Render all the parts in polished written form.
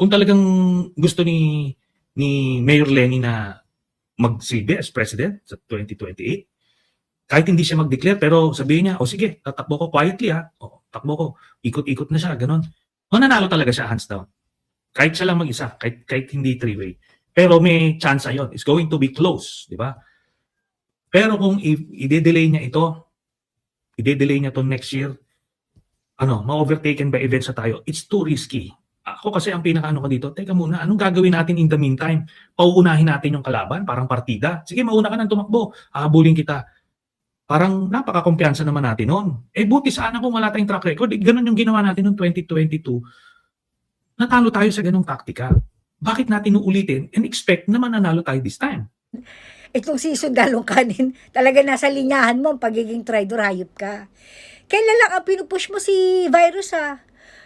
kung talagang gusto ni Mayor Lenny na magsilbi as president sa 2028, kahit hindi siya mag-declare, pero sabihin niya, o sige, tatakbo ko quietly o takbo ko, ikot-ikot na siya, ganun. Mananalo talaga siya hands down. Kahit siya lang mag-isa, kahit hindi three-way. Pero may chance yun. It's going to be close, di ba? Pero kung i-delay niya ito, i-delay niya to next year, ma-overtaken by events na tayo, it's too risky. Ako kasi ang pinakaano ko dito, teka muna, anong gagawin natin in the meantime? Pauunahin natin yung kalaban, parang partida. Sige, mauna ka nang tumakbo, habulin kita. Parang napaka-kumpiyansa naman natin noon. Buti sana kung wala tayong track record. Ganun yung ginawa natin noong 2022. Natalo tayo sa ganung taktika. Bakit natin uulitin and expect na mananalo tayo this time? Itong si Sundalong Kanin, talaga nasa linyahan mo ang pagiging traitor, hayop ka. Kailan lang ang pinupush mo si Virus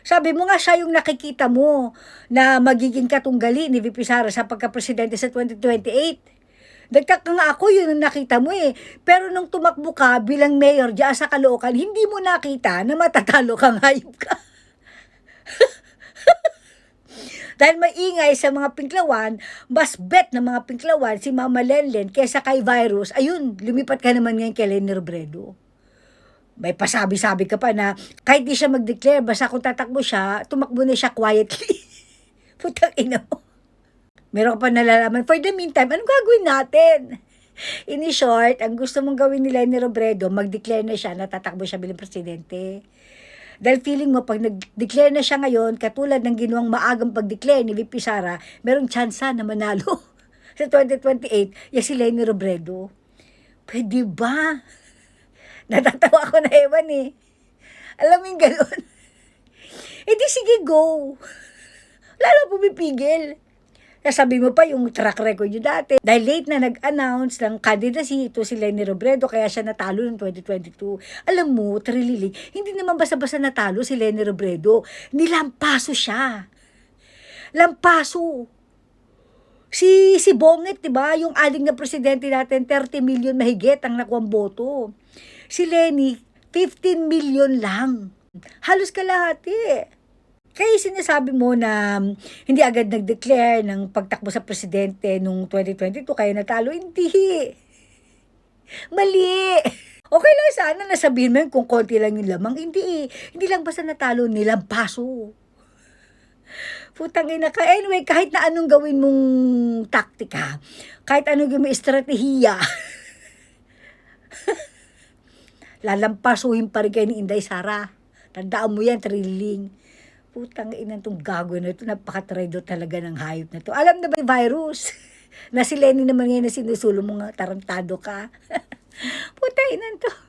Sabi mo nga siya yung nakikita mo na magiging katunggali ni VP Sara sa pagka-presidente sa 2028. Nagtaka nga ako, yun ang nakita mo Pero nung tumakbo ka bilang mayor diyan sa Caloocan, hindi mo nakita na matatalo kang hayop ka. Dahil maingay sa mga pinklawan, mas bet ng mga pinklawan si Mama Lenlen kaysa kay Virus. Ayun, lumipat ka naman ngayon kay Leni Robredo. May pasabi-sabi ka pa na kahit di siya mag-declare, basta kung tatakbo siya, tumakbo na siya quietly. Putang ina mo. Meron ka pa nalalaman. For the meantime, anong gagawin natin? In short, ang gusto mong gawin ni Leni Robredo, mag-declare na siya na tatakbo siya bilang presidente. Dahil feeling mo, pag nag-declare na siya ngayon, katulad ng ginawang maagang pag-declare ni VP Sara, merong tsansa na manalo sa 2028, si Leni Robredo. Pwede ba? Natatawa ako na ewan Alam mo yung gano'n? Di sige, go. Lalo pumipigil. Sabi mo pa yung track record nyo dati. Dahil late na nag-announce ng candidacy ito si Leni Robredo, kaya siya natalo noong 2022. Alam mo, Trililing, hindi naman basta-basta natalo si Leni Robredo. Nilampaso siya. Lampaso. Si Bonget, diba? Yung aling na presidente natin, 30 million mahigit ang nakuwang boto. Si Lenny, 15 million lang. Halos kalahati. Kaya sinasabi mo na hindi agad nag-declare ng pagtakbo sa presidente noong 2022, kaya natalo. Hindi. Mali. Okay lang sana nasabihin mo yun kung konti lang yung lamang. Hindi. Hindi lang basta natalo, nilampaso. Putang ina ka. Anyway, kahit na anong gawin mong taktika, kahit anong gawin mong estratehiya, lalampasuhin pa rin kayo ni Inday Sara. Tandaan mo yan, Trililing. Putang ina itong gago na ito. Napaka-traitor talaga ng hayop na ito. Alam na ba yung Virus? Na si Lenny naman ngayon na sinusulo mo nga, tarantado ka. Putang ina ito.